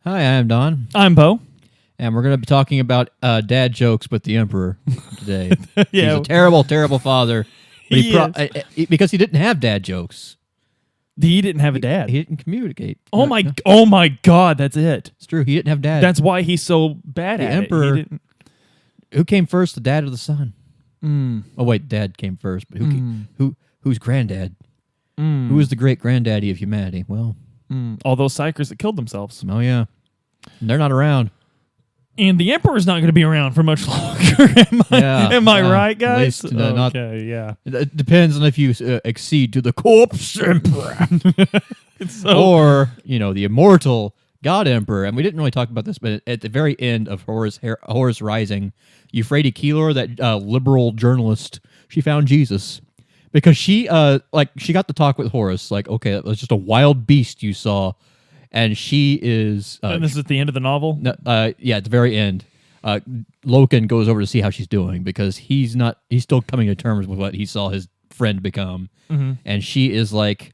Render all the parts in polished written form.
Hi, I'm Don, I'm Bo. and we're going to be talking about dad jokes with the Emperor today. Yeah. He's a terrible, terrible father. But He because he didn't have dad jokes. He didn't have a dad. He didn't communicate. Oh my God, that's it. It's true. He didn't have dad. That's why he's so bad the at Emperor. it. Who came first, the dad or the son? Oh wait, dad came first, but who's granddad? Who is the great granddaddy of humanity? Well, All those psychers that killed themselves. oh yeah, they're not around. And the Emperor's not going to be around for much longer. Am I right, guys? At least, Okay, yeah. It depends on if you accede to the corpse emperor or the immortal God Emperor. And we didn't really talk about this, but at the very end of Horus Rising, Euphrates Keylor, that liberal journalist, she found Jesus because she got to talk with Horus. Like, okay, that was just a wild beast you saw. And she is... and this is at the end of the novel? Yeah, at the very end. Loken goes over to see how she's doing because he's still coming to terms with what he saw his friend become. Mm-hmm. And she is like...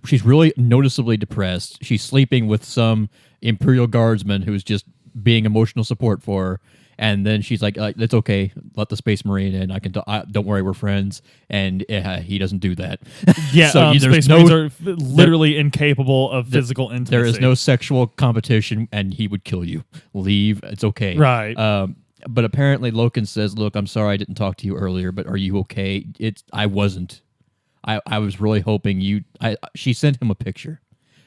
she's really noticeably depressed. She's sleeping with some Imperial Guardsman who's just being emotional support for her. And then she's like, "It's okay. Let the Space Marine in. Don't worry, we're friends." And he doesn't do that. Yeah, so Space Marines are literally incapable of physical intimacy. There is no sexual competition, and he would kill you. Leave. It's okay. Right. But apparently, Loken says, "Look, I'm sorry I didn't talk to you earlier, but are you okay?" I wasn't. I was really hoping she sent him a picture.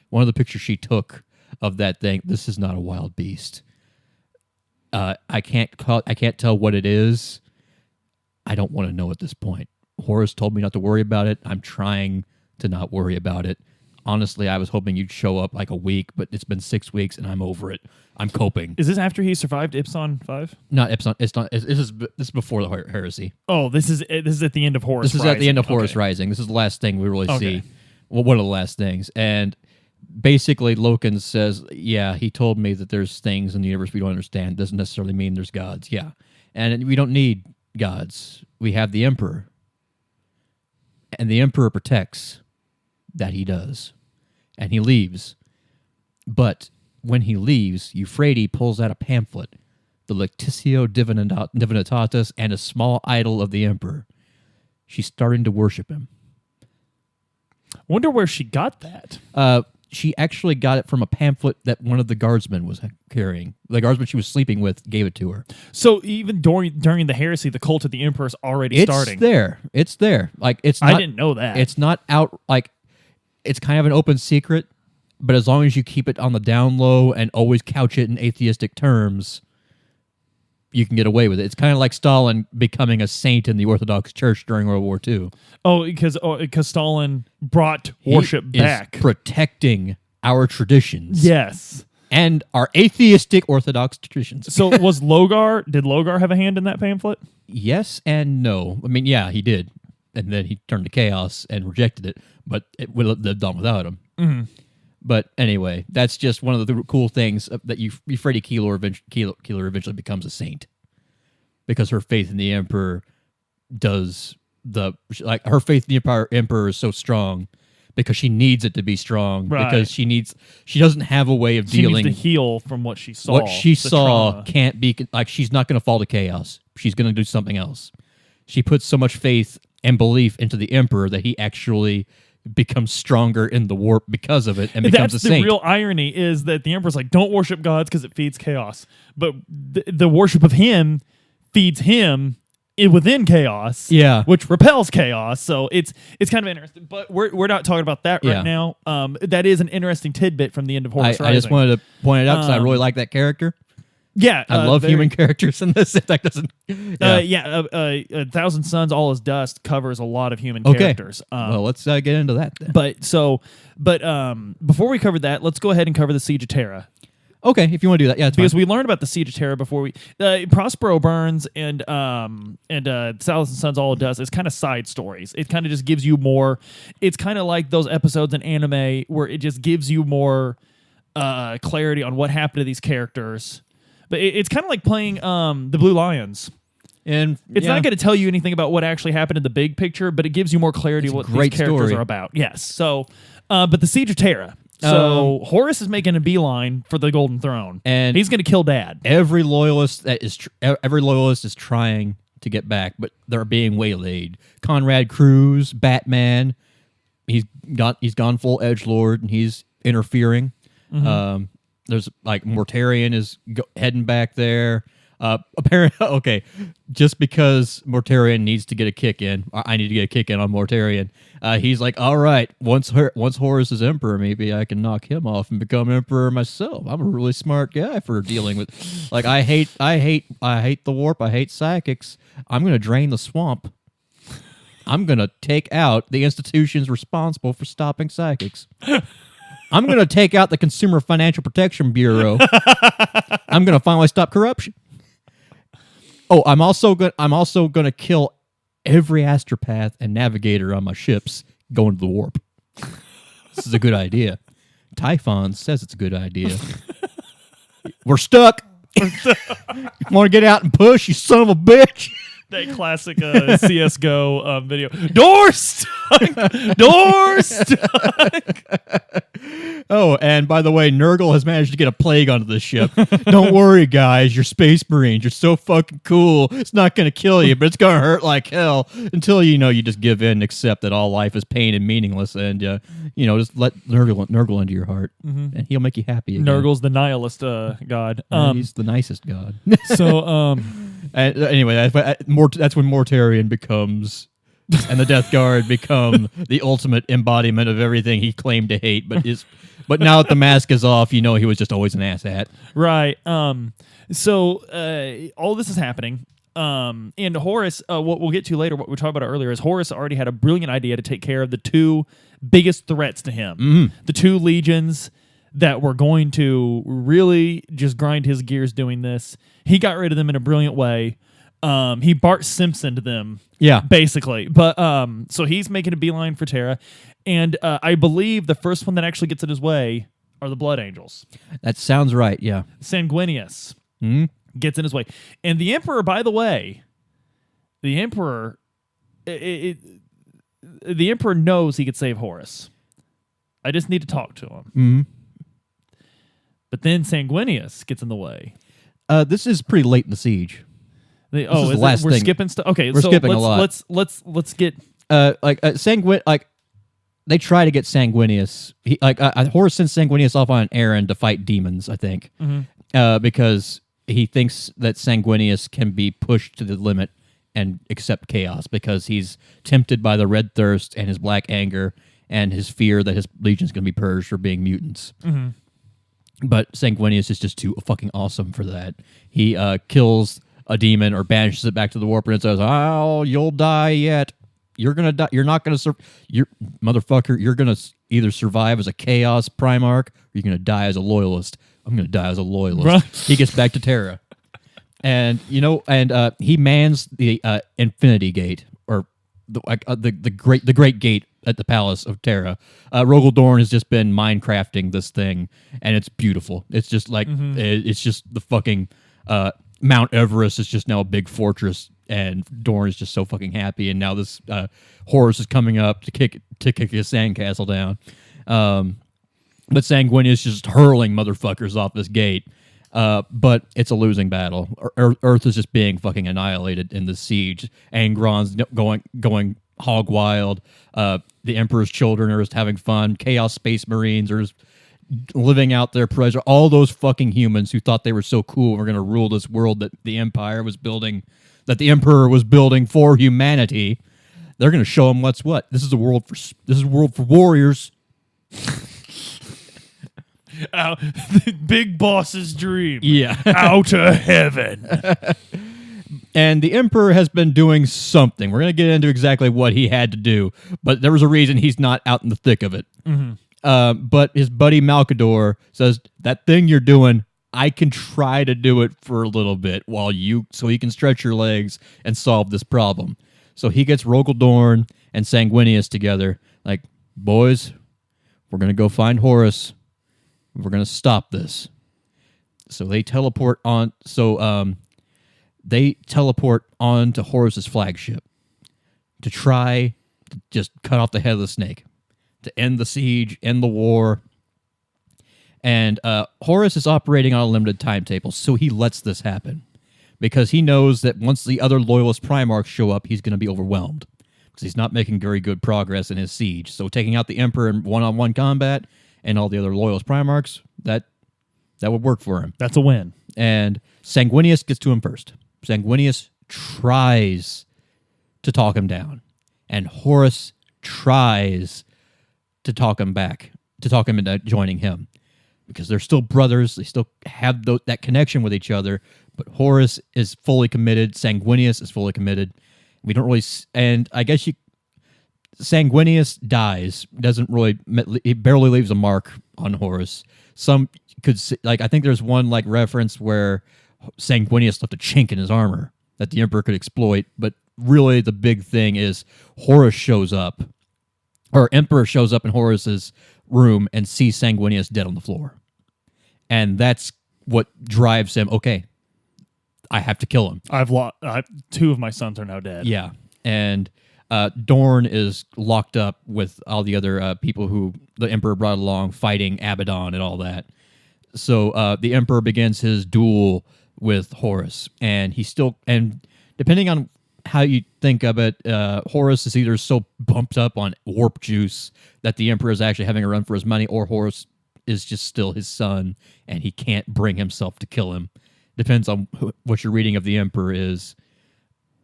One of the pictures she took of that thing. This is not a wild beast. I can't tell what it is. I don't want to know at this point. Horus told me not to worry about it. I'm trying to not worry about it. Honestly, I was hoping you'd show up like a week, but it's been 6 weeks and I'm over it. I'm coping. Is this after he survived Ipson 5? Not Ipson. It's not. This is before the heresy. Oh, this is at the end of Horus Rising. This is at the end of Horus Rising. This is the last thing we really see. Well, one of the last things. And basically, Loken says, yeah, he told me that there's things in the universe we don't understand. Doesn't necessarily mean there's gods. Yeah. And we don't need gods. We have the Emperor. And the Emperor protects. That he does. And he leaves. But when he leaves, Euphrates pulls out a pamphlet, the Lectitio Divinitatis, and a small idol of the Emperor. She's starting to worship him. Wonder where she got that. She actually got it from a pamphlet that one of the guardsmen was carrying. The guardsman she was sleeping with gave it to her. So even during the heresy, the cult of the Emperor is already starting. It's there. Like it's not, I didn't know that. It's not out. Like it's kind of an open secret, but as long as you keep it on the down low and always couch it in atheistic terms, you can get away with it. It's kind of like Stalin becoming a saint in the Orthodox Church during World War II. Because Stalin brought worship back. Is protecting our traditions. Yes. And our atheistic Orthodox traditions. So did Logar have a hand in that pamphlet? Yes and no. I mean, yeah, he did. And then he turned to chaos and rejected it, but it would have lived on without him. Mm-hmm. But anyway, that's just one of the cool things that Euphrates Keylor eventually becomes a saint because her faith in the Emperor her faith in the Emperor is so strong because she needs it to be strong because she doesn't have a way of dealing. She needs to heal from what she saw. What she saw trauma. can't be like she's not going to fall to chaos. She's going to do something else. She puts so much faith and belief into the Emperor that he actually becomes stronger in the warp because of it and becomes a saint. That's the real irony is that the Emperor's like, don't worship gods because it feeds chaos. But the worship of him feeds him within chaos, which repels chaos. So it's kind of interesting. But we're not talking about that right now. That is an interesting tidbit from the end of Horus Rising. I just wanted to point it out because I really like that character. Yeah, I love human characters in this. That doesn't. A Thousand Suns, All Is Dust covers a lot of human characters. Well, let's get into that then. But before we cover that, let's go ahead and cover the Siege of Terra. Okay, if you want to do that, because we learned about the Siege of Terra before Prospero Burns and Thousand Suns, All It Does is kind of side stories. It kind of just gives you more. It's kind of like those episodes in anime where it just gives you more clarity on what happened to these characters. But it's kind of like playing the Blue Lions. And it's not going to tell you anything about what actually happened in the big picture, but it gives you more clarity what these characters are about. Yes. So, but the Siege of Terra. So Horus is making a beeline for the Golden Throne, and he's going to kill Dad. Every loyalist is trying to get back, but they're being waylaid. Conrad Cruz, Batman, he's gone full edgelord and he's interfering. There's like Mortarion is heading back there. Apparently, okay, just because Mortarion needs to get a kick in, I need to get a kick in on Mortarion. He's like, all right, once Horus is emperor, maybe I can knock him off and become emperor myself. I'm a really smart guy for dealing with. Like, I hate the warp. I hate psychics. I'm gonna drain the swamp. I'm gonna take out the institutions responsible for stopping psychics. I'm gonna take out the Consumer Financial Protection Bureau. I'm gonna finally stop corruption. Oh, I'm also gonna kill every astropath and navigator on my ships going to the warp. This is a good idea. Typhon says it's a good idea. We're stuck. Want to get out and push, you son of a bitch? That classic CS:GO video. Door stuck. Door stuck. Oh, and by the way, Nurgle has managed to get a plague onto the ship. Don't worry, guys. You're Space Marines. You're so fucking cool. It's not going to kill you, but it's going to hurt like hell until, you just give in and accept that all life is pain and meaningless. And, just let Nurgle into your heart, and he'll make you happy again. Nurgle's the nihilist god. He's the nicest god. So, anyway, that's when Mortarion becomes... and the Death Guard become the ultimate embodiment of everything he claimed to hate, but now that the mask is off, he was just always an asshat. Right. So all this is happening. And Horus, what we'll get to later, what we talked about earlier, is Horus already had a brilliant idea to take care of the two biggest threats to him. The two legions that were going to really just grind his gears doing this. He got rid of them in a brilliant way. He Bart Simpsoned them, basically. But so he's making a beeline for Terra, and I believe the first one that actually gets in his way are the Blood Angels. That sounds right. Yeah, Sanguinius gets in his way, and the Emperor. By the way, the Emperor, the Emperor knows he could save Horus. I just need to talk to him. But then Sanguinius gets in the way. This is pretty late in the siege. We're skipping stuff. Okay, we're skipping a lot. Let's get they try to get Sanguinius. Horus sends Sanguinius off on an errand to fight demons, I think, because he thinks that Sanguinius can be pushed to the limit and accept chaos because he's tempted by the red thirst and his black anger and his fear that his legion's going to be purged for being mutants. But Sanguinius is just too fucking awesome for that. He kills a demon or banishes it back to the warp and it says, "Oh, you'll die yet. You're gonna die. You're not gonna motherfucker. You're gonna either survive as a chaos Primarch or you're gonna die as a loyalist. I'm gonna die as a loyalist." Right. He gets back to Terra, and he mans the Infinity Gate or the great gate at the Palace of Terra. Rogel Dorn has just been Minecrafting this thing, and it's beautiful. It's just like it's just the fucking. Mount Everest is just now a big fortress, and Dorn is just so fucking happy. And now this Horus is coming up to kick his sandcastle down. But Sanguinius is just hurling motherfuckers off this gate. But it's a losing battle. Earth is just being fucking annihilated in the siege. Angron's going hog wild. The Emperor's children are just having fun. Chaos Space Marines are just living out their pleasure. All those fucking humans who thought they were so cool and were going to rule this world that the Empire was building, that the Emperor was building for humanity, they're going to show them what's what. This is a world for warriors. The big boss's dream. Yeah. Out of heaven. And the Emperor has been doing something. We're going to get into exactly what he had to do, but there was a reason he's not out in the thick of it. But his buddy Malkador says, that thing you're doing, I can try to do it for a little bit so you can stretch your legs and solve this problem. So he gets Rogel Dorn and Sanguinius together, like, boys, we're going to go find Horus. We're going to stop this. So they teleport on. They teleport on to Horus's flagship to try to just cut off the head of the snake, to end the siege, end the war. And Horus is operating on a limited timetable, so he lets this happen. Because he knows that once the other loyalist Primarchs show up, he's going to be overwhelmed. Because he's not making very good progress in his siege. So taking out the Emperor in one-on-one combat and all the other loyalist Primarchs, that would work for him. That's a win. And Sanguinius gets to him first. Sanguinius tries to talk him down. And Horus tries to talk him back, to talk him into joining him. Because they're still brothers. They still have that connection with each other. But Horus is fully committed. Sanguinius is fully committed. We don't really... And I guess Sanguinius dies. Doesn't really... He barely leaves a mark on Horus. Some could... I think there's one, reference where Sanguinius left a chink in his armor that the Emperor could exploit. But really, the big thing is Horus shows up. Or Emperor shows up in Horus's room and sees Sanguinius dead on the floor. And that's what drives him, okay, I have to kill him. Two of my sons are now dead. Yeah. And Dorn is locked up with all the other people who the Emperor brought along, fighting Abaddon and all that. So the Emperor begins his duel with Horus. And depending on how you think of it, Horus is either so bumped up on warp juice that the Emperor is actually having a run for his money, or Horus is just still his son, and he can't bring himself to kill him. Depends on what your reading of the Emperor is.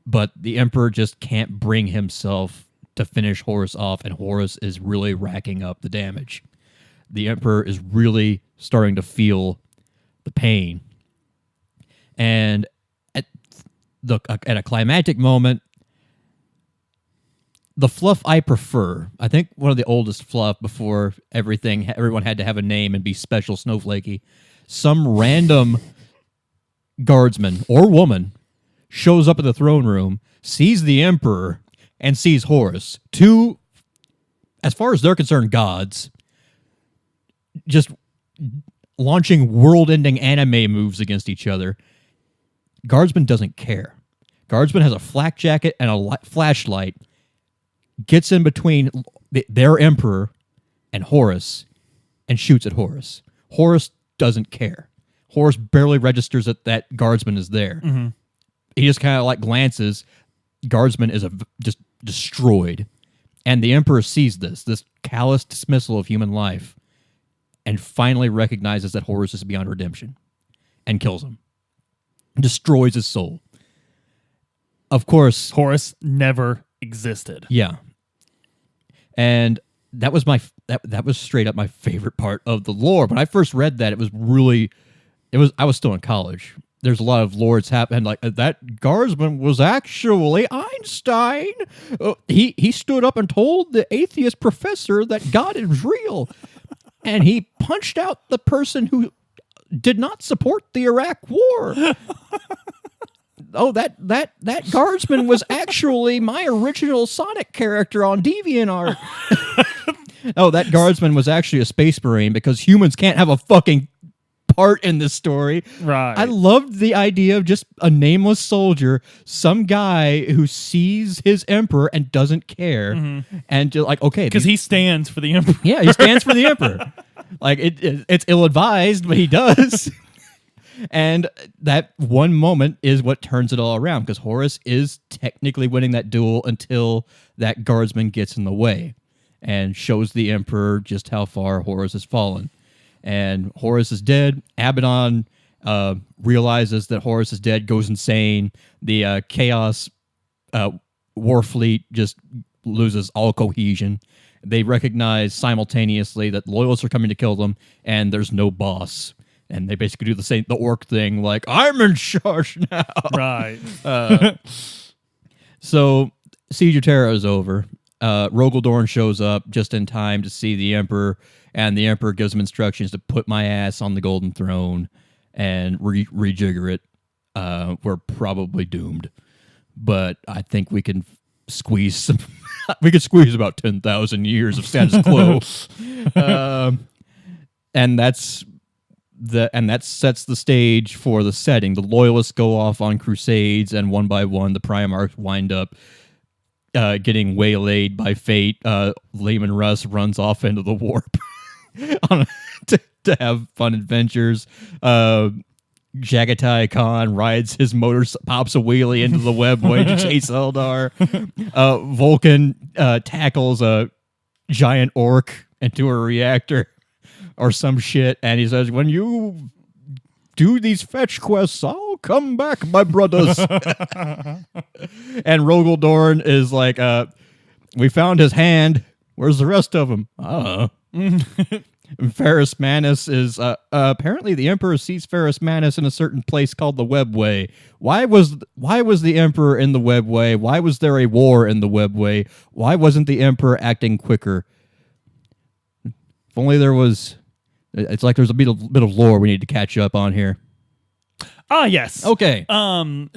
But the Emperor just can't bring himself to finish Horus off, and Horus is really racking up the damage. The Emperor is really starting to feel the pain. And at a climactic moment, the fluff I prefer, I think one of the oldest fluff before everyone had to have a name and be special snowflakey, some random guardsman or woman shows up in the throne room, sees the Emperor, and sees Horus. Two, as far as they're concerned, gods, just launching world-ending anime moves against each other. Guardsman doesn't care. Guardsman has a flak jacket and a flashlight, gets in between their Emperor and Horus, and shoots at Horus. Horus doesn't care. Horus barely registers that Guardsman is there. Mm-hmm. He just kind of glances. Guardsman is just destroyed. And the Emperor sees this callous dismissal of human life, and finally recognizes that Horus is beyond redemption and kills him. Destroys his soul. Of course, Horus never existed. Yeah. And that was that was straight up my favorite part of the lore. When I first read that, I was still in college. There's a lot of lore that's happened, that Guardsman was actually Einstein. He stood up and told the atheist professor that God is real. And he punched out the person who did not support the Iraq War. Oh, that Guardsman was actually my original Sonic character on DeviantArt. Oh, that Guardsman was actually a space marine because humans can't have a fucking part in this story. Right. I loved the idea of just a nameless soldier, some guy who sees his Emperor and doesn't care, and just okay, because he stands for the Emperor. Yeah, he stands for the Emperor. It's ill-advised, but he does. And that one moment is what turns it all around, because Horus is technically winning that duel until that Guardsman gets in the way and shows the Emperor just how far Horus has fallen. And Horus is dead. Abaddon realizes that Horus is dead, goes insane. The Chaos war fleet just loses all cohesion. They recognize simultaneously that loyalists are coming to kill them, and there's no boss. And they basically do the orc thing, I'm in charge now. Right. So Siege of Terra is over. Rogaldorn shows up just in time to see the Emperor, and the Emperor gives him instructions to put my ass on the Golden Throne and rejigger it. We're probably doomed, but I think we can squeeze some. We could squeeze about 10,000 years of status quo, and that sets the stage for the setting. The Loyalists go off on crusades, and one by one, the Primarchs wind up getting waylaid by fate. Lehman Russ runs off into the warp to have fun adventures. Jagatai Khan rides his motor, pops a wheelie into the webway to chase Eldar. Vulcan tackles a giant orc into a reactor or some shit, and he says, "When you do these fetch quests, I'll come back, my brothers." And Rogel Dorn is like, "We found his hand. Where's the rest of them?" Ferrus Manus is apparently the Emperor sees Ferrus Manus in a certain place called the Webway. Why was the Emperor in the Webway? Why was there a war in the Webway? Why wasn't the Emperor acting quicker? If only there was. It's like there's a bit of lore we need to catch up on here. Ah, yes. Okay.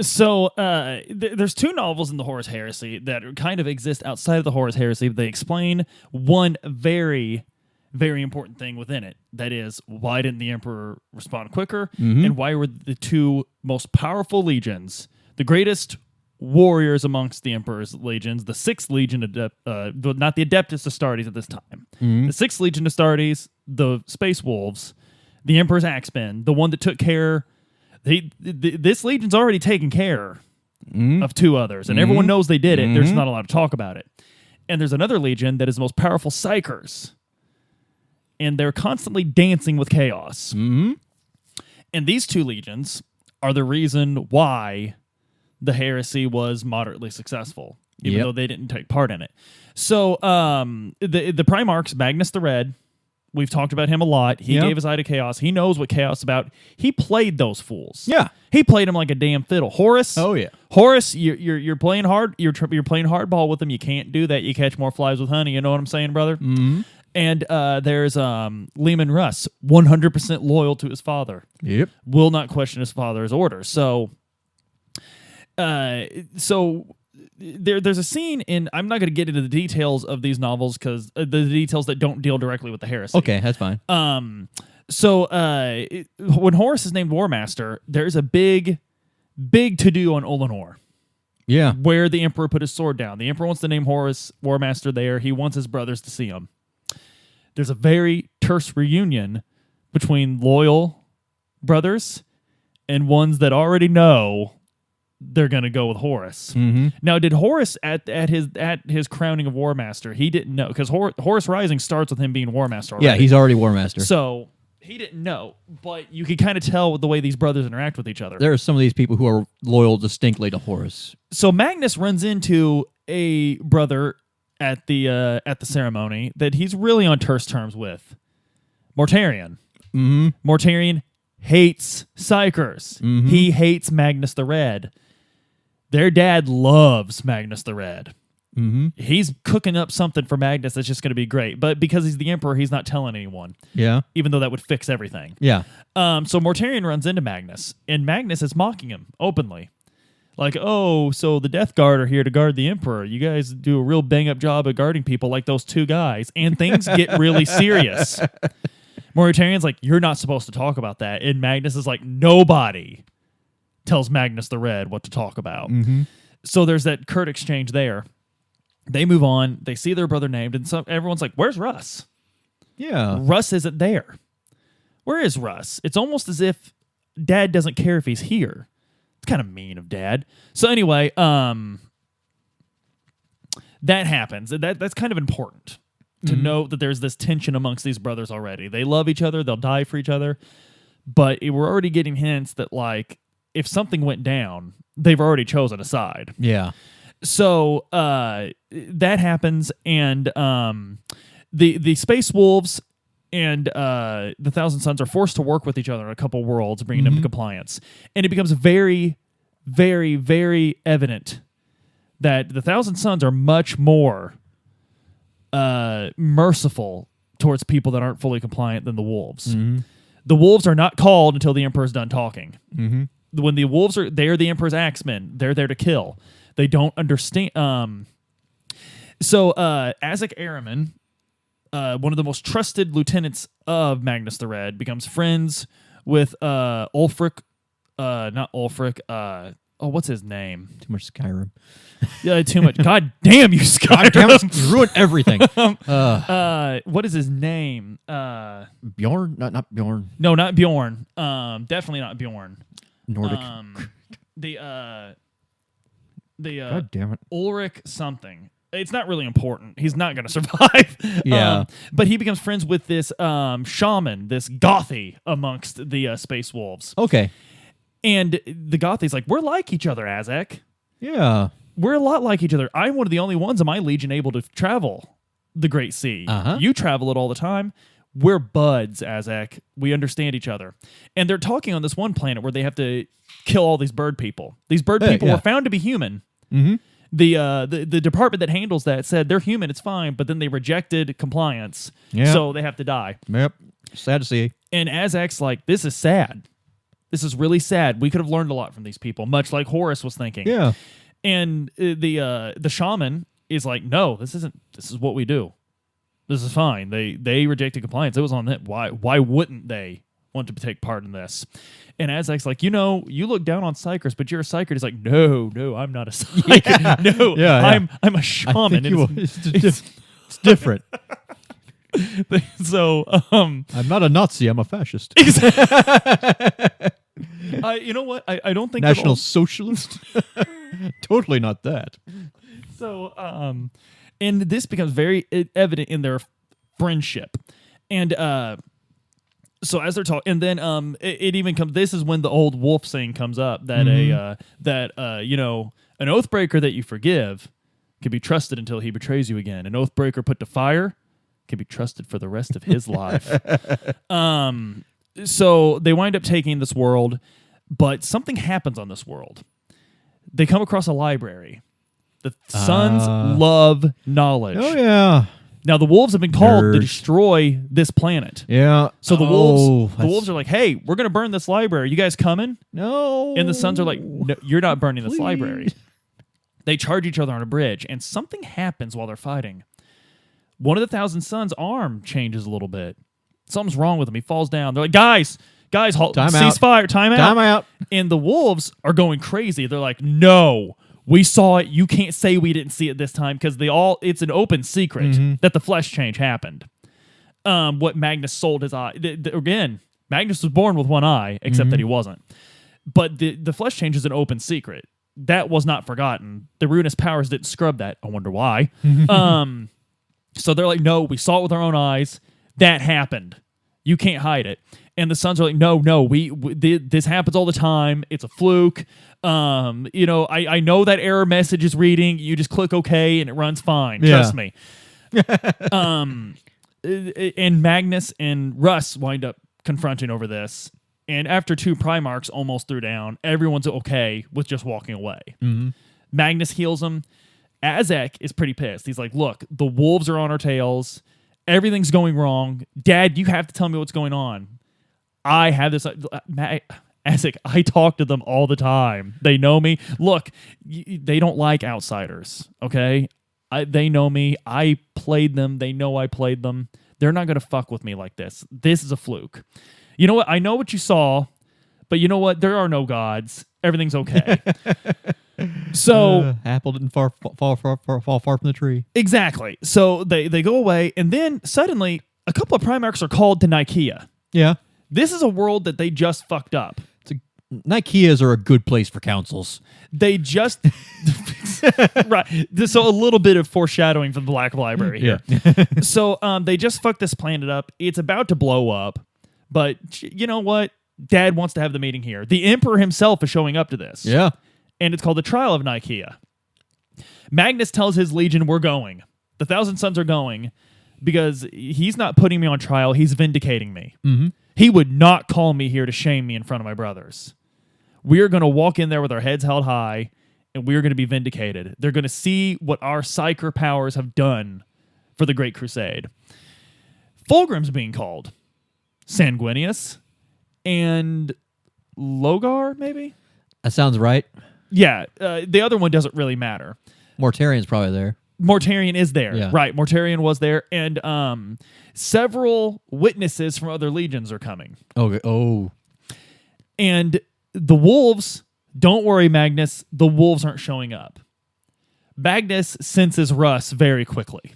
So there's two novels in the Horus Heresy that kind of exist outside of the Horus Heresy. They explain one very, very important thing within it. That is, why didn't the Emperor respond quicker? And why were the two most powerful legions, the greatest warriors amongst the Emperor's legions, the 6th Legion, not the Adeptus Astartes at this time, the 6th Legion Astartes, the Space Wolves, the Emperor's Axemen, the one that took care... this legion's already taken care of two others, and everyone knows they did it. They're just not allowed to talk about it. And there's another legion that is the most powerful Psychers, and they're constantly dancing with chaos. And these two legions are the reason why the heresy was moderately successful, even though they didn't take part in it. So the Primarchs, Magnus the Red, we've talked about him a lot. He gave his eye to chaos. He knows what chaos is about. He played those fools. Yeah, he played them like a damn fiddle. Horus. Oh yeah. Horus, you're playing hard. You're playing hardball with him. You can't do that. You catch more flies with honey. You know what I'm saying, brother? And there's Leman Russ, 100% loyal to his father. Yep. Will not question his father's orders. So there's a scene in, I'm not going to get into the details of these novels because the details that don't deal directly with the heresy. Okay, that's fine. So when Horus is named War Master, there's a big to-do on Olenor. Yeah. Where the Emperor put his sword down. The Emperor wants to name Horus War Master there. He wants his brothers to see him. There's a very terse reunion between loyal brothers and ones that already know they're going to go with Horus. Now, did Horus at his crowning of War Master, he didn't know, because Horus Rising starts with him being War Master already. Yeah, he's already War Master. So he didn't know, but you could kind of tell with the way these brothers interact with each other. There are some of these people who are loyal distinctly to Horus. So Magnus runs into a brother at the ceremony that he's really on terse terms with. Mortarion. Mortarion hates Psychers. He hates Magnus the Red. Their dad loves Magnus the Red. He's cooking up something for Magnus that's just going to be great. But because he's the Emperor, he's not telling anyone. Yeah. Even though that would fix everything. Yeah. So Mortarion runs into Magnus, and Magnus is mocking him openly. Like, oh, so the Death Guard are here to guard the Emperor. You guys do a real bang-up job at guarding people like those two guys. And things get really serious. Mortarion's like, you're not supposed to talk about that. And Magnus is like, nobody tells Magnus the Red what to talk about. So there's that curt exchange there. They move on. They see their brother named, and everyone's like, where's Russ? Yeah. Russ isn't there. Where is Russ? It's almost as if Dad doesn't care if he's here. It's kind of mean of Dad. So anyway, that happens. That's kind of important to know that there's this tension amongst these brothers already. They love each other. They'll die for each other. But we're already getting hints that, like, if something went down, they've already chosen a side. Yeah. So that happens, and the Space Wolves and the Thousand Sons are forced to work with each other in a couple worlds, bringing them to compliance. And it becomes very, very, very evident that the Thousand Sons are much more merciful towards people that aren't fully compliant than the Wolves. The Wolves are not called until the Emperor's done talking. When the Wolves are, they're the Emperor's axemen. They're there to kill. They don't understand. So Azek Araman, one of the most trusted lieutenants of Magnus the Red, becomes friends with Ulfric. Not Ulfric. Oh, what's his name? Too much Skyrim. Yeah, too much. God damn you, Skyrim. God damn it, you ruined everything. What is his name? Bjorn? Not Bjorn. No, not Bjorn. Definitely not Bjorn. Nordic. God damn it. Ulrich something. It's not really important. He's not going to survive. Yeah. But he becomes friends with this shaman, this Gothy amongst the Space Wolves. Okay. And the Gothy's like, we're like each other, Azek. Yeah. We're a lot like each other. I'm one of the only ones in my legion able to travel the Great Sea. Uh-huh. You travel it all the time. We're buds, Azek. We understand each other. And they're talking on this one planet where they have to kill all these bird people. These bird people were found to be human. Mm-hmm. The department that handles that said they're human, it's fine, but then they rejected compliance, so they have to die. Yep. Sad to see. And Azek's like, this is sad. This is really sad. We could have learned a lot from these people, much like Horus was thinking. Yeah. And the shaman is like, no, this isn't. This is what we do. This is fine. They rejected compliance. It was on that. Why wouldn't they want to take part in this? And Azek's like, you look down on psychers, but you're a psyker. He's like, no, I'm not a psyker. Yeah. I'm a shaman. It's different. So I'm not a Nazi. I'm a fascist. You know what? I don't think National Socialist. Totally not that. So, and this becomes very evident in their friendship, and so as they're talking, and then it even comes. This is when the old wolf saying comes up that an oathbreaker that you forgive can be trusted until he betrays you again. An oathbreaker put to fire can be trusted for the rest of his life. So they wind up taking this world, but something happens on this world. They come across a library. The sons love knowledge. Oh, yeah. Now, the wolves have been called to Nerds. destroy this planet. Yeah. So the wolves are like, hey, we're going to burn this library. You guys coming? No. And the sons are like, no, you're not burning this Please. library. They charge each other on a bridge, and something happens while they're fighting. One of the Thousand Sons' arm changes a little bit. Something's wrong with him. He falls down. They're like, guys, halt, cease fire, time out. And the wolves are going crazy. They're like, no, we saw it. You can't say we didn't see it this time because it's an open secret that the flesh change happened. What Magnus sold his eye. Again, Magnus was born with one eye, except that he wasn't. But the flesh change is an open secret. That was not forgotten. The ruinous powers didn't scrub that. I wonder why. So they're like, no, we saw it with our own eyes. That happened. You can't hide it. And the sons are like, no, this happens all the time. It's a fluke. I know that error message is reading. You just click OK and it runs fine. Yeah. Trust me. And Magnus and Russ wind up confronting over this. And after 2 Primarchs almost threw down, everyone's okay with just walking away. Mm-hmm. Magnus heals him. Azek is pretty pissed. He's like, look, the wolves are on our tails. Everything's going wrong. Dad, you have to tell me what's going on. I have this... Azek, I talk to them all the time. They know me. Look, they don't like outsiders, okay? They know me. I played them. They know I played them. They're not going to fuck with me like this. This is a fluke. You know what? I know what you saw, but you know what? There are no gods. Everything's okay. So apple didn't fall far from the tree. Exactly. So they go away, and then suddenly a couple of Primarchs are called to Nicaea. Yeah. This is a world that they just fucked up. Nicaeas are a good place for councils. They just right. So a little bit of foreshadowing from the Black Library here. Yeah. So they just fucked this planet up. It's about to blow up, but you know what? Dad wants to have the meeting here. The Emperor himself is showing up to this. Yeah. And it's called the Trial of Nicaea. Magnus tells his legion, we're going. The Thousand Sons are going because he's not putting me on trial. He's vindicating me. Mm-hmm. He would not call me here to shame me in front of my brothers. We're going to walk in there with our heads held high, and we're going to be vindicated. They're going to see what our psyker powers have done for the Great Crusade. Fulgrim's being called. Sanguinius and Logar, maybe? That sounds right. Yeah, the other one doesn't really matter. Mortarian's probably there. Mortarion is there. Yeah. Right, Mortarion was there. And several witnesses from other legions are coming. Okay. Oh. And the wolves, Don't worry, Magnus. The wolves aren't showing up. Magnus senses Russ very quickly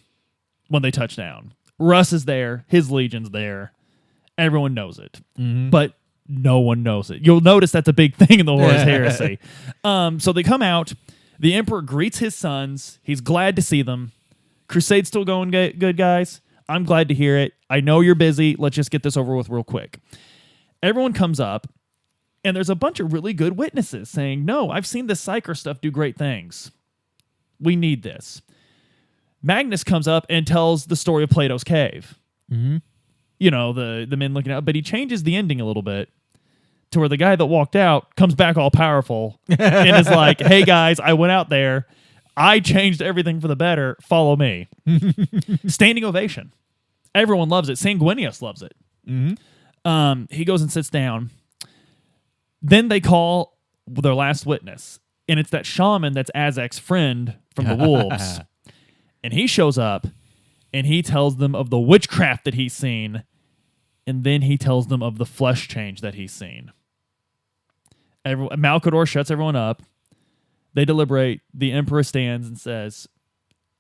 when they touch down. Russ is there. His legion's there. Everyone knows it. But no one knows it. You'll notice that's a big thing in the Horus Heresy. So they come out. The Emperor greets his sons. He's glad to see them. Crusade's still going good, guys. I'm glad to hear it. I know you're busy. Let's just get this over with real quick. Everyone comes up, and there's a bunch of really good witnesses saying, no, I've seen this Psyker stuff do great things. We need this. Magnus comes up and tells the story of Plato's Cave. You know, the men looking out, but he changes the ending a little bit to where the guy that walked out comes back all powerful and is like, hey guys, I went out there. I changed everything for the better. Follow me. Standing ovation. Everyone loves it. Sanguinius loves it. He goes and sits down. Then they call their last witness, and it's that shaman that's Azek's friend from the wolves. And he shows up, and he tells them of the witchcraft that he's seen, and then he tells them of the flesh change that he's seen. Malcador shuts everyone up. They deliberate. The Emperor stands and says,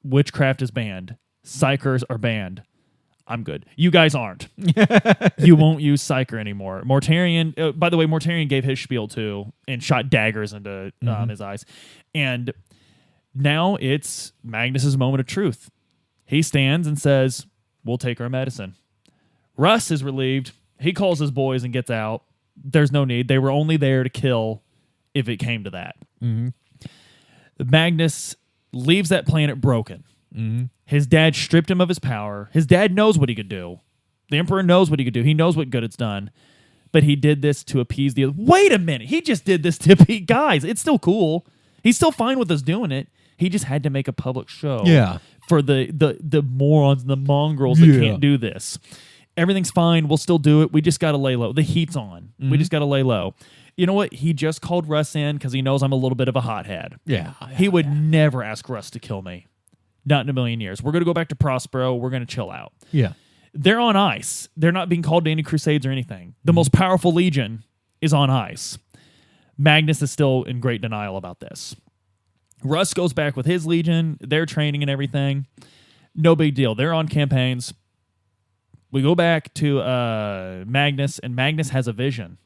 witchcraft is banned. Psychers are banned. I'm good. You guys aren't. You won't use Psyker anymore. Mortarion, by the way, Mortarion gave his spiel too and shot daggers into his eyes. And now it's Magnus's moment of truth. He stands and says, we'll take our medicine. Russ is relieved. He calls his boys and gets out. There's no need. They were only there to kill if it came to that. Magnus leaves that planet broken. His dad stripped him of his power. His dad knows what he could do. The Emperor knows what he could do. He knows what good it's done. But he did this to appease the other. Wait a minute. He just did this to appease guys. It's still cool. He's still fine with us doing it. He just had to make a public show for the morons and the mongrels that can't do this. Everything's fine. We'll still do it. We just got to lay low. The heat's on. We just got to lay low. You know what? He just called Russ in because he knows I'm a little bit of a hothead. He would never ask Russ to kill me. Not in a million years. We're going to go back to Prospero. We're going to chill out. They're on ice. They're not being called to any crusades or anything. The most powerful legion is on ice. Magnus is still in great denial about this. Russ goes back with his legion. They're training and everything. No big deal. They're on campaigns. We go back to Magnus, and Magnus has a vision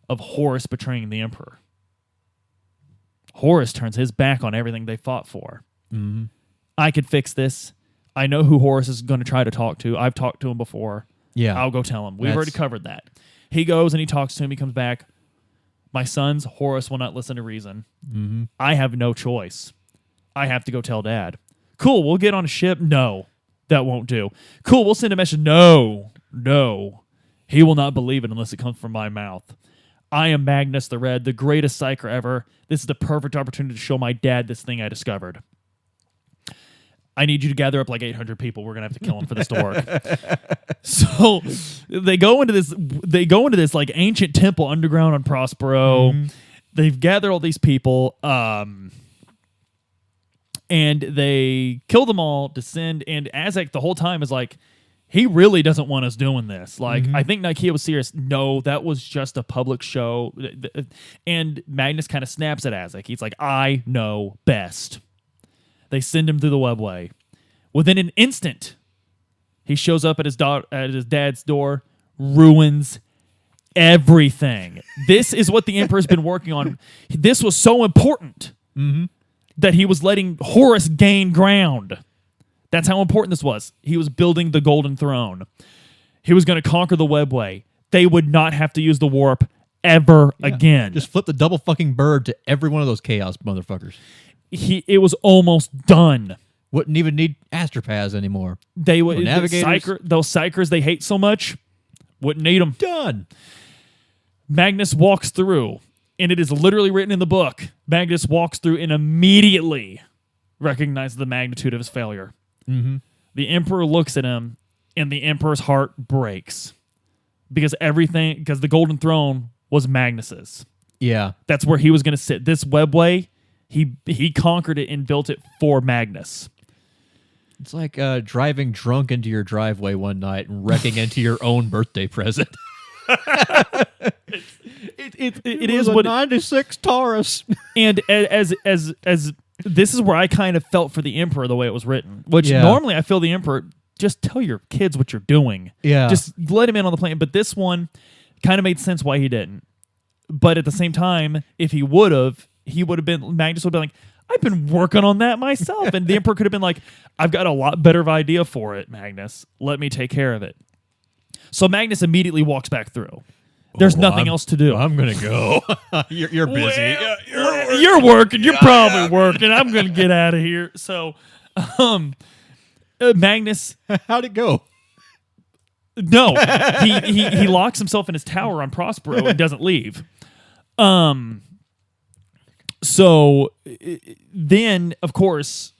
of Horus betraying the Emperor. Horus turns his back on everything they fought for. I could fix this. I know who Horus is going to try to talk to. I've talked to him before. I'll go tell him. We've already covered that. He goes and he talks to him. He comes back. My sons, Horus will not listen to reason. I have no choice. I have to go tell Dad. Cool, we'll get on a ship. No, that won't do. Cool, we'll send a message. No. He will not believe it unless it comes from my mouth. I am Magnus the Red, the greatest psyker ever. This is the perfect opportunity to show my dad this thing I discovered. I need you to gather up like 800 people. We're gonna have to kill him for this to work. So they go into this like ancient temple underground on Prospero. They've gathered all these people, and they kill them all. Descend, and Azek the whole time is like, he really doesn't want us doing this. Like, I think Nicaea was serious. No, that was just a public show. And Magnus kind of snaps at Azek. He's like, I know best. They send him through the webway. Within an instant, he shows up at his dad's door, ruins everything. This is what the Emperor's been working on. This was so important that he was letting Horus gain ground. That's how important this was. He was building the Golden Throne. He was going to conquer the webway. They would not have to use the warp ever again. Just flip the double fucking bird to every one of those chaos motherfuckers. It was almost done. Wouldn't even need astropaths anymore. They would navigators. Those psychers they hate so much, wouldn't need them. Done. Magnus walks through, and it is literally written in the book. Magnus walks through and immediately recognizes the magnitude of his failure. The Emperor looks at him, and the Emperor's heart breaks because the Golden Throne was Magnus's. That's where he was going to sit. This webway. He conquered it and built it for Magnus. It's like driving drunk into your driveway one night and wrecking into your own birthday present. It is what 96 Taurus. And as this is where I kind of felt for the Emperor the way it was written, which normally I feel the Emperor, just tell your kids what you're doing. Yeah. Just let him in on the plan. But this one kind of made sense why he didn't. But at the same time, if he would have been, Magnus would have been like, I've been working on that myself. And the Emperor could have been like, I've got a lot better of idea for it, Magnus. Let me take care of it. So Magnus immediately walks back through. There's nothing else to do. I'm going to go. You're busy. Well, you're working. You're probably working. I'm going to get out of here. So, Magnus. How'd it go? No, he locks himself in his tower on Prospero and doesn't leave. So then, of course,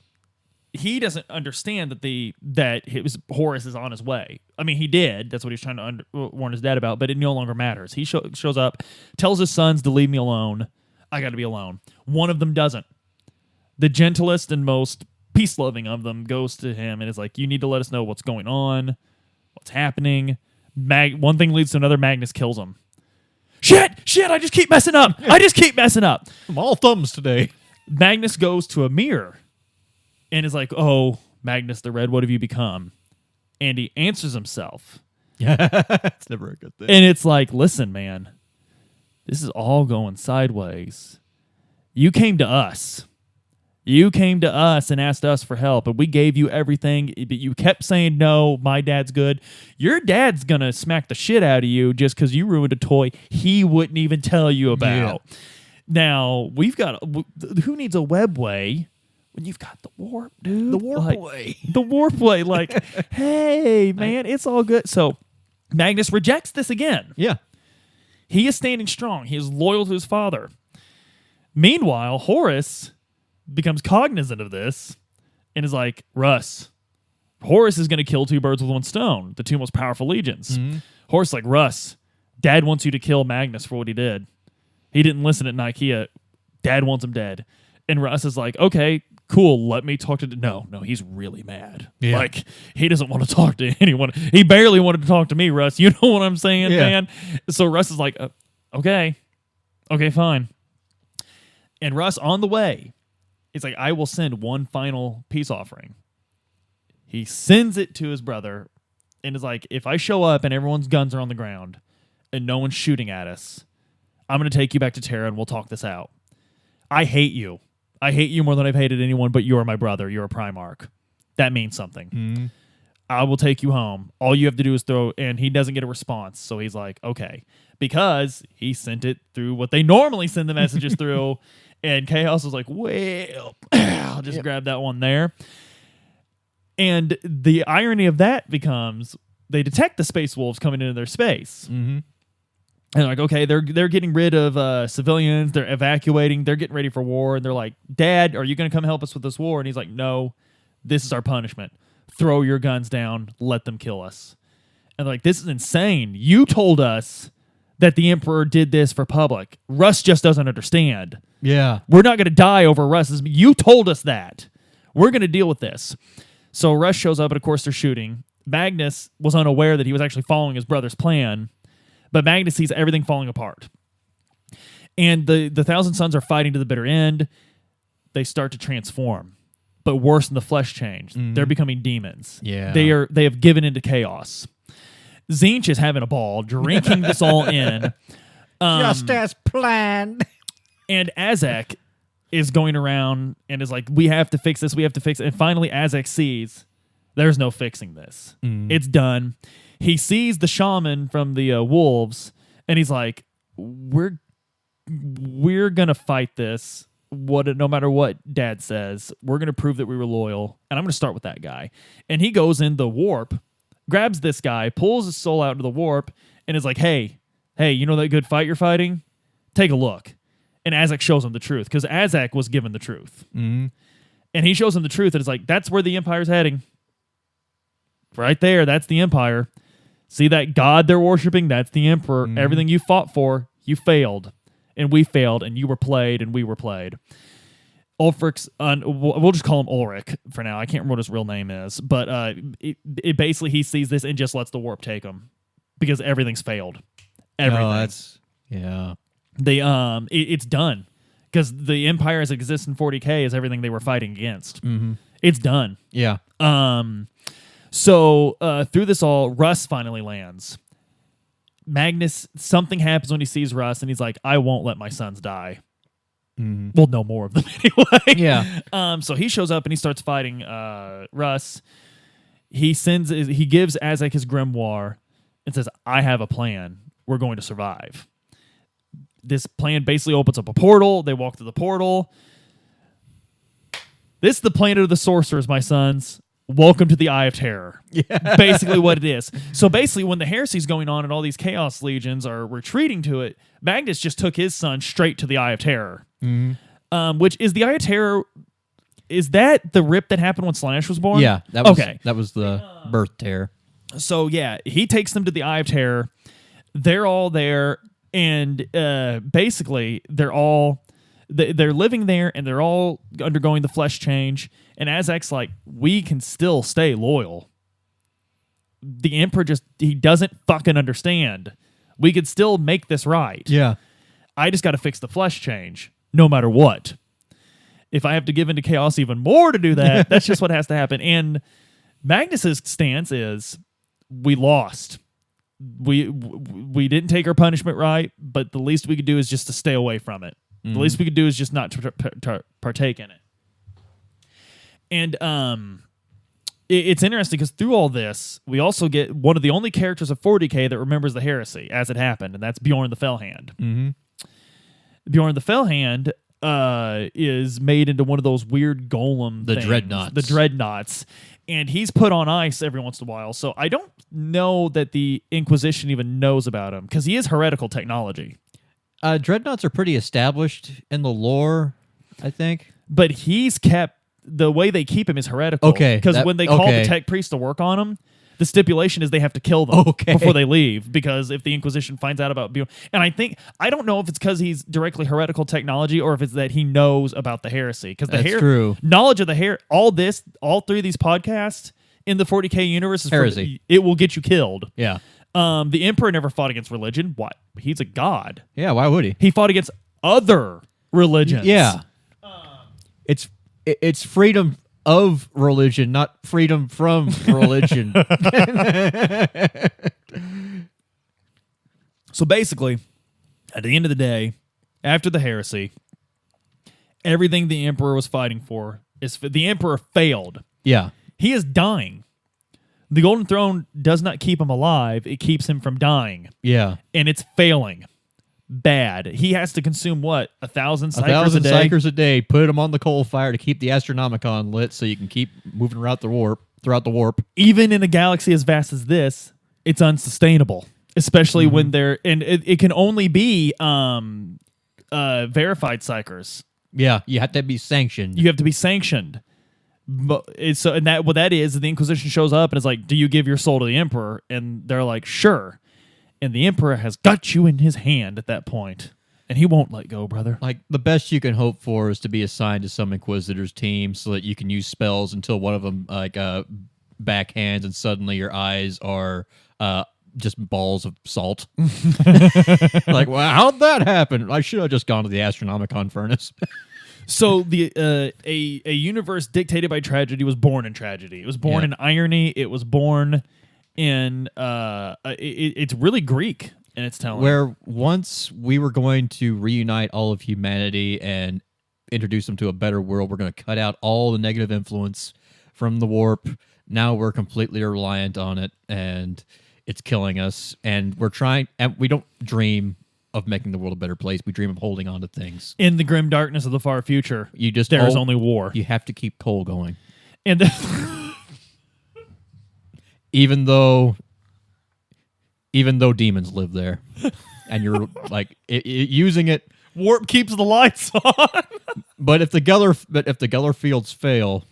he doesn't understand that Horus is on his way. I mean, he did. That's what he was trying to warn his dad about, but it no longer matters. He shows up, tells his sons to leave me alone. I got to be alone. One of them doesn't. The gentlest and most peace-loving of them goes to him and is like, you need to let us know what's going on, what's happening. One thing leads to another. Magnus kills him. Shit, I just keep messing up. I'm all thumbs today. Magnus goes to a mirror and is like, oh, Magnus the Red, what have you become? And he answers himself. It's never a good thing. And it's like, listen, man, this is all going sideways. You came to us. You came to us and asked us for help, and we gave you everything, but you kept saying, no, my dad's good. Your dad's going to smack the shit out of you just because you ruined a toy he wouldn't even tell you about. Yeah. Now, who needs a webway when you've got the warp, dude? The warp way. The warp way. Like, hey, man, it's all good. So Magnus rejects this again. Yeah. He is standing strong. He is loyal to his father. Meanwhile, Horus becomes cognizant of this and is like, Russ, Horus is going to kill two birds with one stone, the two most powerful legions. Mm-hmm. Horus is like, Russ, Dad wants you to kill Magnus for what he did. He didn't listen at Nicaea. Dad wants him dead. And Russ is like, okay, cool, let me talk to... No, he's really mad. Yeah. Like, he doesn't want to talk to anyone. He barely wanted to talk to me, Russ. You know what I'm saying, man? So Russ is like, okay, fine. And Russ, on the way, he's like, I will send one final peace offering. He sends it to his brother and is like, if I show up and everyone's guns are on the ground and no one's shooting at us, I'm going to take you back to Terra and we'll talk this out. I hate you. I hate you more than I've hated anyone, but you're my brother. You're a Primarch. That means something. Mm-hmm. I will take you home. All you have to do is throw, and he doesn't get a response. So he's like, okay. Because he sent it through what they normally send the messages through. And Chaos was like, well, I'll just grab that one there. And the irony of that becomes they detect the Space Wolves coming into their space. Mm-hmm. And they're like, okay, they're getting rid of civilians. They're evacuating. They're getting ready for war. And they're like, Dad, are you going to come help us with this war? And he's like, no, this is our punishment. Throw your guns down. Let them kill us. And they're like, this is insane. You told us that the Emperor did this for public. Russ just doesn't understand. Yeah. We're not going to die over Russ. You told us that. We're going to deal with this. So Russ shows up, and of course they're shooting. Magnus was unaware that he was actually following his brother's plan, but Magnus sees everything falling apart. And the Thousand Sons are fighting to the bitter end. They start to transform, but worse than the flesh change. Mm-hmm. They're becoming demons. Yeah. They have given into chaos. Tzeentch is having a ball, drinking this all in. Just as planned. And Azek is going around and is like, we have to fix this, we have to fix it. And finally, Azek sees there's no fixing this. Mm. It's done. He sees the shaman from the wolves, and he's like, we're going to fight this. No matter what Dad says, we're going to prove that we were loyal. And I'm going to start with that guy. And he goes in the warp, grabs this guy, pulls his soul out into the warp, and is like, hey, you know that good fight you're fighting? Take a look. And Azek shows him the truth, because Azek was given the truth. Mm-hmm. And he shows him the truth, and it's like, that's where the Empire's heading. Right there, that's the Empire. See that God they're worshiping? That's the Emperor. Mm-hmm. Everything you fought for, you failed. And we failed, and you were played, and we were played. Ulfric's, we'll just call him Ulrich for now. I can't remember what his real name is. But it basically, he sees this and just lets the warp take him, because everything's failed. Everything. No, Yeah. They it's done because the empire as it exists in 40k is everything they were fighting against. Mm-hmm. It's done. Yeah. So through this all, Russ finally lands. Magnus, something happens when he sees Russ, and he's like, "I won't let my sons die." Mm-hmm. We'll know more of them anyway. Yeah. So he shows up and he starts fighting Russ. He gives Azek his grimoire and says, "I have a plan. We're going to survive." This plan basically opens up a portal. They walk through the portal. This is the planet of the sorcerers, my sons. Welcome to the Eye of Terror. Yeah. Basically what it is. So basically when the heresy's going on and all these Chaos Legions are retreating to it, Magnus just took his son straight to the Eye of Terror. Mm-hmm. Which is the Eye of Terror. Is that the rip that happened when Slanesh was born? Yeah. That was the birth tear. So yeah, he takes them to the Eye of Terror. They're all there, and basically they're living there, and they're all undergoing the flesh change. And Azek's like, we can still stay loyal. The Emperor he doesn't fucking understand. We could still make this right. Yeah. I just got to fix the flesh change, no matter what. If I have to give into chaos even more to do that, that's just what has to happen. And Magnus's stance is, we lost. We didn't take our punishment right, but the least we could do is just to stay away from it. Mm-hmm. The least we could do is just not to partake in it. And it's interesting because through all this, we also get one of the only characters of 40k that remembers the heresy as it happened, and that's Bjorn the Fellhand. Mm-hmm. Bjorn the Fellhand is made into one of those weird golem things. The dreadnoughts. And he's put on ice every once in a while, so I don't know that the Inquisition even knows about him, because he is heretical technology. Dreadnoughts are pretty established in the lore, I think. But he's kept... The way they keep him is heretical. Okay. Because when they call the tech priest to work on him, the stipulation is they have to kill them before they leave, because if the Inquisition finds out about Bjorn... And I don't know if it's because he's directly heretical technology or if it's that he knows about the heresy. Because true. Knowledge of the all three of these podcasts in the 40k universe is heresy. It will get you killed. Yeah. The Emperor never fought against religion. Why? He's a god. Yeah, why would he? He fought against other religions. Yeah. It's freedom of religion, not freedom from religion. So basically, at the end of the day, after the heresy, everything the Emperor was fighting for the Emperor failed. Yeah. He is dying. The Golden Throne does not keep him alive. It keeps him from dying. Yeah. And it's failing. Bad. He has to consume, 1,000 psychers a day? 1,000 psychers a day. Put them on the coal fire to keep the Astronomicon lit so you can keep moving throughout the warp. Even in a galaxy as vast as this, it's unsustainable. Especially when they're... And it can only be verified psychers. Yeah, you have to be sanctioned. You have to be sanctioned. But what that is, the Inquisition shows up and is like, do you give your soul to the Emperor? And they're like, sure. And the Emperor has got you in his hand at that point. And he won't let go, brother. Like, the best you can hope for is to be assigned to some Inquisitor's team so that you can use spells until one of them, backhands and suddenly your eyes are just balls of salt. Like, well, how'd that happen? I should have just gone to the Astronomicon furnace. So a universe dictated by tragedy was born in tragedy. It was born in irony. It was born in it's really Greek in its telling. Where once we were going to reunite all of humanity and introduce them to a better world, we're going to cut out all the negative influence from the warp. Now we're completely reliant on it, and it's killing us. And we're trying, and we don't dream of making the world a better place. We dream of holding on to things. In the grim darkness of the far future, there is only war. You have to keep coal going. And even though demons live there, and you're like using it, warp keeps the lights on. But if the Geller fields fail,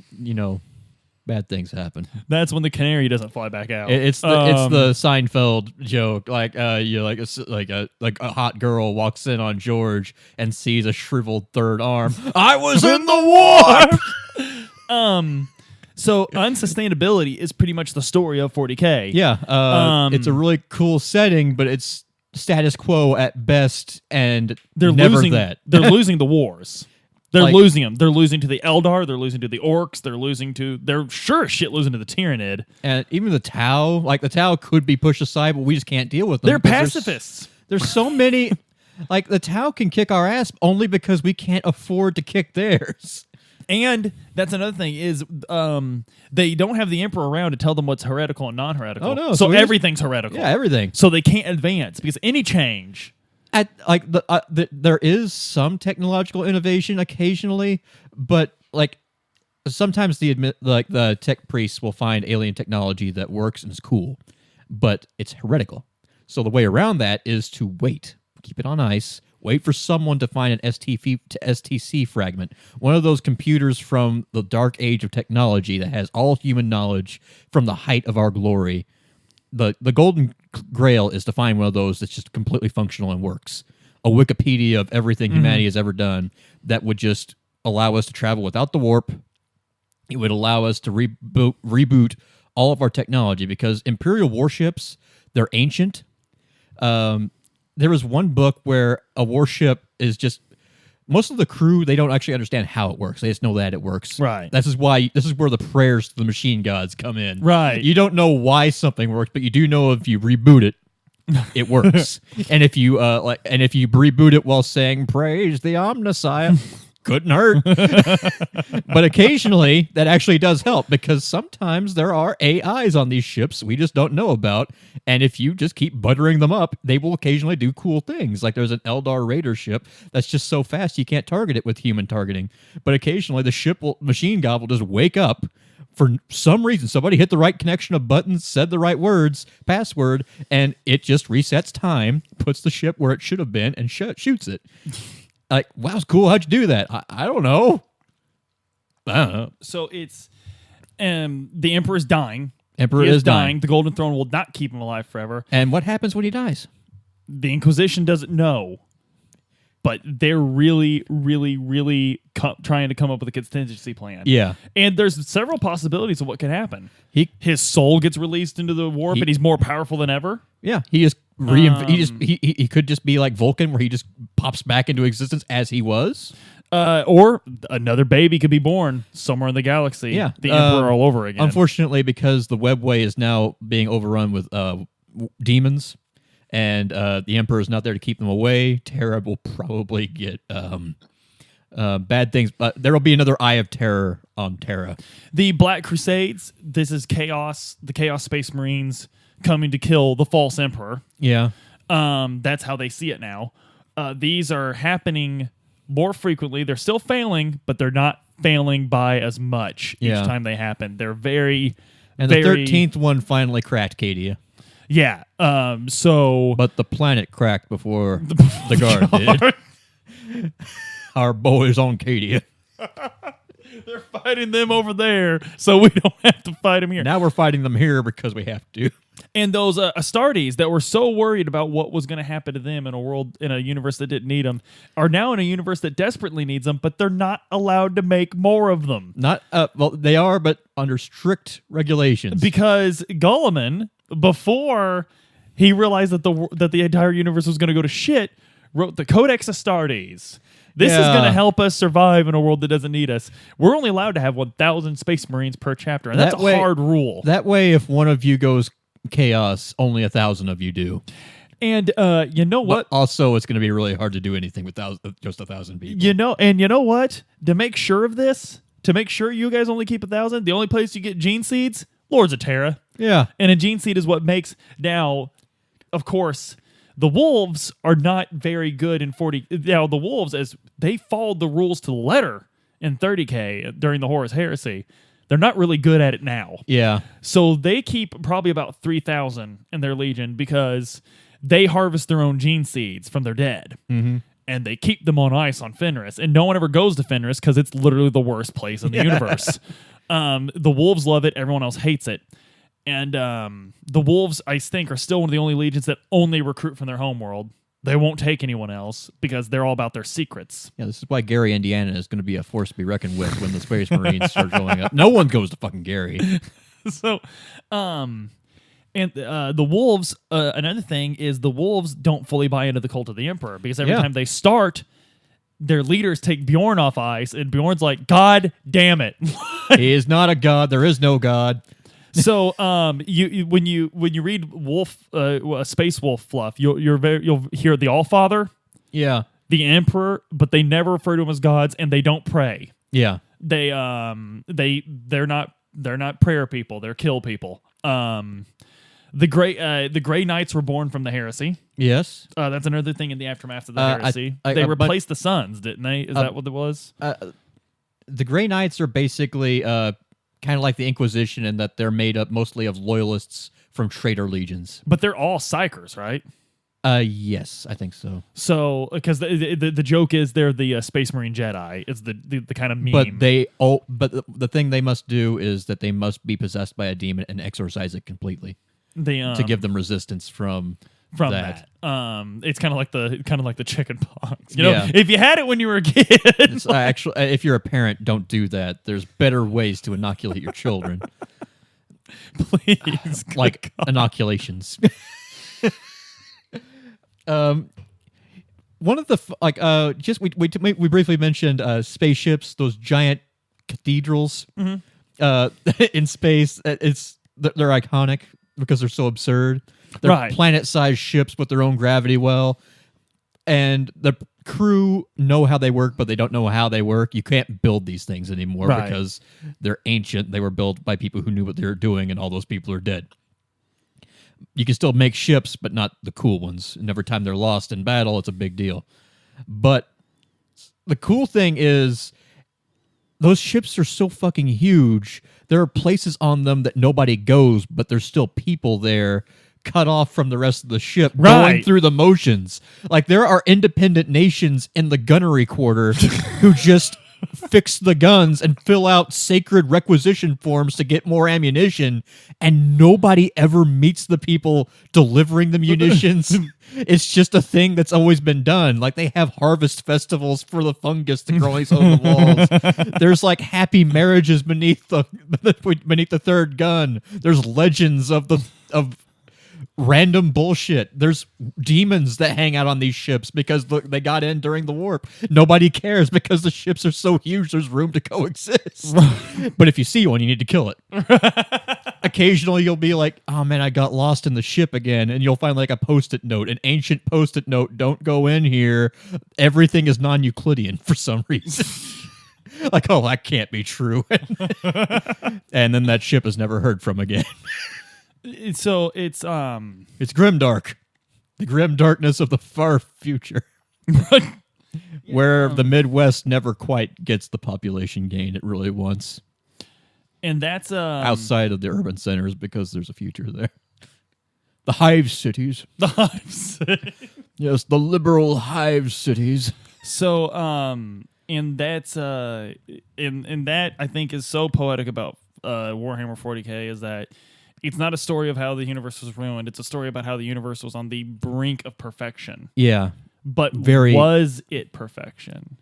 bad things happen. That's when the canary doesn't fly back out. It's the Seinfeld joke, like a hot girl walks in on George and sees a shriveled third arm. I was in the warp. So unsustainability is pretty much the story of 40k. Yeah, it's a really cool setting, but it's status quo at best, and they're never losing that. They're losing the wars. They're Like- losing them. They're losing to the Eldar. They're losing to the Orcs. They're sure as shit losing to the Tyranid. And even the Tau, like the Tau could be pushed aside, but we just can't deal with them. They're because pacifists. There's so many, like the Tau can kick our ass only because we can't afford to kick theirs. And that's another thing is they don't have the Emperor around to tell them what's heretical and non-heretical. Oh, no. So So we just- everything's heretical. Yeah, everything. So they can't advance because any change. At like there is some technological innovation occasionally, but like sometimes the tech priests will find alien technology that works and is cool, but it's heretical. So the way around that is to wait, keep it on ice, wait for someone to find an STC fragment, one of those computers from the dark age of technology that has all human knowledge from the height of our glory. The golden grail is to find one of those that's just completely functional and works. A Wikipedia of everything humanity has ever done that would just allow us to travel without the warp. It would allow us to reboot all of our technology because Imperial warships, they're ancient. There was one book where a warship is just most of the crew, they don't actually understand how it works. They just know that it works. Right. This is where the prayers to the machine gods come in. Right. You don't know why something works, but you do know if you reboot it, it works. And if you reboot it while saying praise the Omnissiah, couldn't hurt. But occasionally that actually does help because sometimes there are AIs on these ships we just don't know about. And if you just keep buttering them up, they will occasionally do cool things. Like there's an Eldar Raider ship that's just so fast you can't target it with human targeting. But occasionally the machine god will just wake up for some reason. Somebody hit the right connection of buttons, said the right words, password, and it just resets time, puts the ship where it should have been, and shoots it. Like, wow, it's cool. How'd you do that? I don't know. So it's the Emperor's dying. Emperor He is dying. The Golden Throne will not keep him alive forever. And what happens when he dies? The Inquisition doesn't know. But they're really, really, really trying to come up with a contingency plan. Yeah. And there's several possibilities of what could happen. His soul gets released into the warp and he's more powerful than ever. Yeah. He could just be like Vulcan where he just pops back into existence as he was. Or another baby could be born somewhere in the galaxy. Yeah. The Emperor all over again. Unfortunately, because the webway is now being overrun with demons, and the Emperor is not there to keep them away, Terra will probably get bad things. But there will be another Eye of Terror on Terra. The Black Crusades, this is Chaos, the Chaos Space Marines coming to kill the false Emperor. Yeah. That's how they see it now. These are happening more frequently. They're still failing, but they're not failing by as much each time they happen. They're very... And the 13th one finally cracked Cadia. Yeah. But the planet cracked before the guard did. Our boys on Cadia. They're fighting them over there, so we don't have to fight them here. Now we're fighting them here because we have to. And those Astartes that were so worried about what was going to happen to them in a universe that didn't need them are now in a universe that desperately needs them, but they're not allowed to make more of them. They are, but under strict regulations. Because Gulliman, before he realized that the entire universe was going to go to shit, wrote the Codex Astartes. This is going to help us survive in a world that doesn't need us. We're only allowed to have 1,000 Space Marines per chapter, and that's a hard rule. That way, if one of you goes chaos, only 1,000 of you do. And you know what? But also, it's going to be really hard to do anything with just 1,000 people. You know what? To make sure of this, to make sure you guys only keep 1,000, the only place you get gene seeds, Lords of Terra. Yeah. And a gene seed is what makes now, of course, the wolves are not very good in 40. Now, the wolves, as they followed the rules to the letter in 30K during the Horus Heresy, they're not really good at it now. Yeah. So they keep probably about 3,000 in their legion because they harvest their own gene seeds from their dead. Mm-hmm. And they keep them on ice on Fenris. And no one ever goes to Fenris because it's literally the worst place in the universe. The wolves love it. Everyone else hates it. And the wolves, I think, are still one of the only legions that only recruit from their homeworld. They won't take anyone else because they're all about their secrets. Yeah, this is why Gary, Indiana is going to be a force to be reckoned with when the Space Marines start showing up. No one goes to fucking Gary. So, And the wolves, another thing is the wolves don't fully buy into the cult of the Emperor because every time they start, their leaders take Bjorn off ice, and Bjorn's like, "God damn it, he is not a god. There is no god." So, when you read Space Wolf fluff, you'll hear the Allfather, the Emperor, but they never refer to them as gods, and they don't pray. Yeah, they're not prayer people; they're kill people. The Grey Knights were born from the heresy. Yes, that's another thing in the aftermath of the heresy. They replaced the Suns, didn't they? Is that what it was? The Grey Knights are basically kind of like the Inquisition in that they're made up mostly of loyalists from traitor legions. But they're all psychers, right? Yes, I think so. So, because the joke is they're the Space Marine Jedi. It's the kind of meme. But the thing they must do is that they must be possessed by a demon and exorcise it completely. To give them resistance from that. It's kind of like the chicken pox. You know, if you had it when you were a kid. Actually, if you're a parent, don't do that. There's better ways to inoculate your children. Please, like inoculations. One of the we briefly mentioned spaceships, those giant cathedrals in space. They're iconic because they're so absurd. They're planet-sized ships with their own gravity well, and the crew know how they work, but they don't know how they work. You can't build these things anymore because they're ancient. They were built by people who knew what they were doing, and all those people are dead. You can still make ships, but not the cool ones. And every time they're lost in battle, it's a big deal. But the cool thing is, those ships are so fucking huge. There are places on them that nobody goes, but there's still people there, cut off from the rest of the ship, going through the motions. Like, there are independent nations in the gunnery quarter who just fix the guns and fill out sacred requisition forms to get more ammunition, and nobody ever meets the people delivering the munitions. It's just a thing that's always been done. Like, they have harvest festivals for the fungus that grows on the walls. There's like happy marriages beneath the third gun. There's legends of random bullshit. There's demons that hang out on these ships because they got in during the warp. Nobody cares because the ships are so huge, there's room to coexist. But if you see one, you need to kill it. Occasionally you'll be like, oh man, I got lost in the ship again, and you'll find like a post-it note, an ancient post-it note, don't go in here. Everything is non-Euclidean for some reason. Like, oh, that can't be true. And then that ship is never heard from again. So it's grimdark, the grim darkness of the far future, where the Midwest never quite gets the population gain it really wants, and that's outside of the urban centers because there's a future there. The hive cities, yes, the liberal hive cities. So, and that's and that I think is so poetic about Warhammer 40k is that. It's not a story of how the universe was ruined. It's a story about how the universe was on the brink of perfection. Yeah. But was it perfection?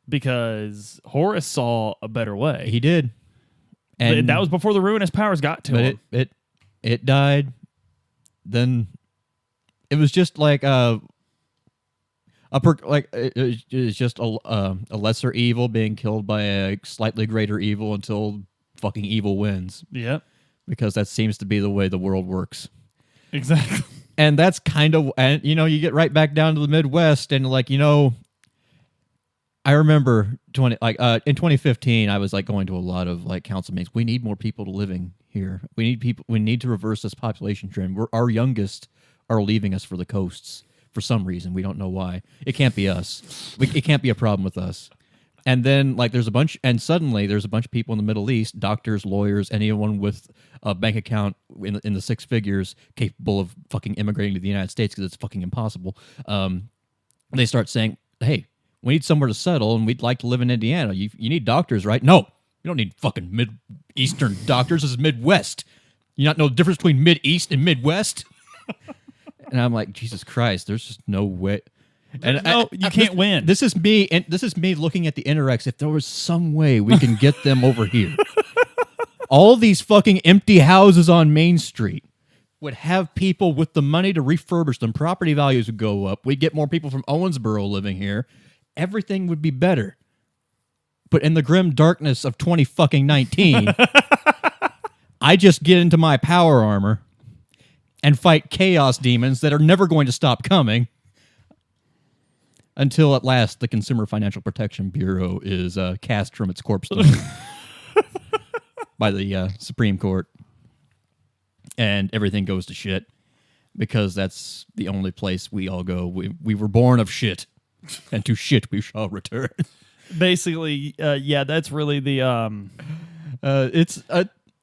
Because Horus saw a better way. He did. And that was before the ruinous powers got to him. It died. Then it was just like it's just a lesser evil being killed by a slightly greater evil until fucking evil wins. Yep. Because that seems to be the way the world works. Exactly. And that's kind of, and you get right back down to the Midwest, and like, I remember in 2015, I was like going to a lot of like council meetings. We need more people living here. We need to reverse this population trend. Our youngest are leaving us for the coasts for some reason. We don't know why. It can't be us. It can't be a problem with us. And then, like, suddenly there's a bunch of people in the Middle East, doctors, lawyers, anyone with a bank account in the six figures capable of fucking immigrating to the United States because it's fucking impossible. They start saying, hey, we need somewhere to settle, and we'd like to live in Indiana. You need doctors, right? No, you don't need fucking Mid-Eastern doctors. This is Midwest. You not know the difference between Mid-East and Midwest? And I'm like, Jesus Christ, there's just no way. And you can't win. This is me, and this is me looking at the Interrex. If there was some way we can get them over here, all these fucking empty houses on Main Street. would have people with the money to refurbish them. Property values would go up. We'd get more people from Owensboro living here. Everything would be better. But in the grim darkness of 2019, I just get into my power armor and fight chaos demons that are never going to stop coming until at last the Consumer Financial Protection Bureau is cast from its corpse stone by the Supreme Court. And everything goes to shit because that's the only place we all go. We were born of shit, and to shit we shall return. Basically, that's really the it's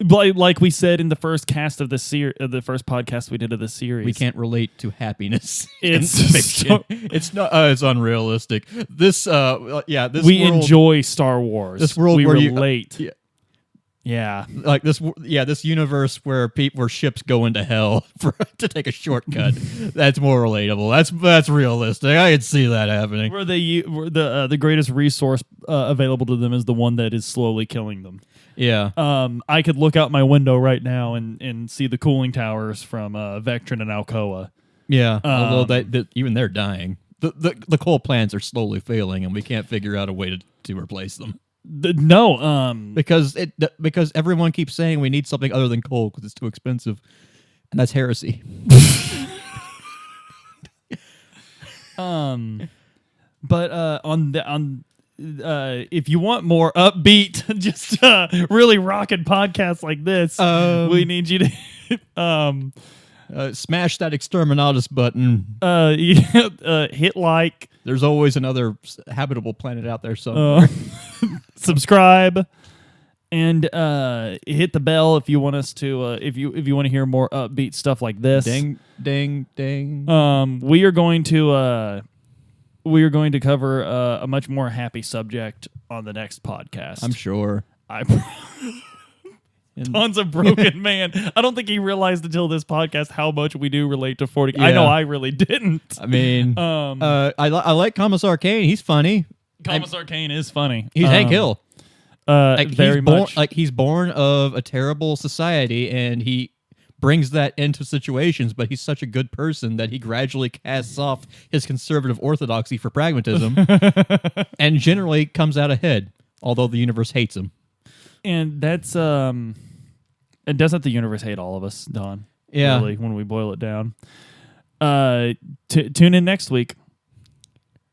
like we said in the first cast of the first podcast we did of the series. We can't relate to happiness. It's in fiction. It's not. It's unrealistic. This we world, enjoy Star Wars. This world we where relate. Yeah, like this universe where ships go into hell to take a shortcut. That's more relatable. That's realistic. I can see that happening. Where the greatest resource available to them is the one that is slowly killing them. Yeah. I could look out my window right now and see the cooling towers from Vectron and Alcoa. Yeah. Although even they're dying. The coal plants are slowly failing, and we can't figure out a way to replace them. Because everyone keeps saying we need something other than coal because it's too expensive, and that's heresy. But if you want more upbeat, just really rocking podcasts like this, we need you to smash that exterminatus button. Hit like. There's always another habitable planet out there somewhere. Subscribe and hit the bell if you want us to. If you want to hear more upbeat stuff like this. Ding, ding, ding. We are going to cover a much more happy subject on the next podcast. I'm sure. Tons of broken man. I don't think he realized until this podcast how much we do relate to 40. Yeah. I know I really didn't. I mean, I like Commissar Kane. He's funny. Commissar Kane is funny. He's Hank Hill. Very much. He's born of a terrible society, and he brings that into situations. But he's such a good person that he gradually casts off his conservative orthodoxy for pragmatism, and generally comes out ahead. Although the universe hates him. And that's and doesn't the universe hate all of us, Don? Yeah. Really, when we boil it down. Tune in next week.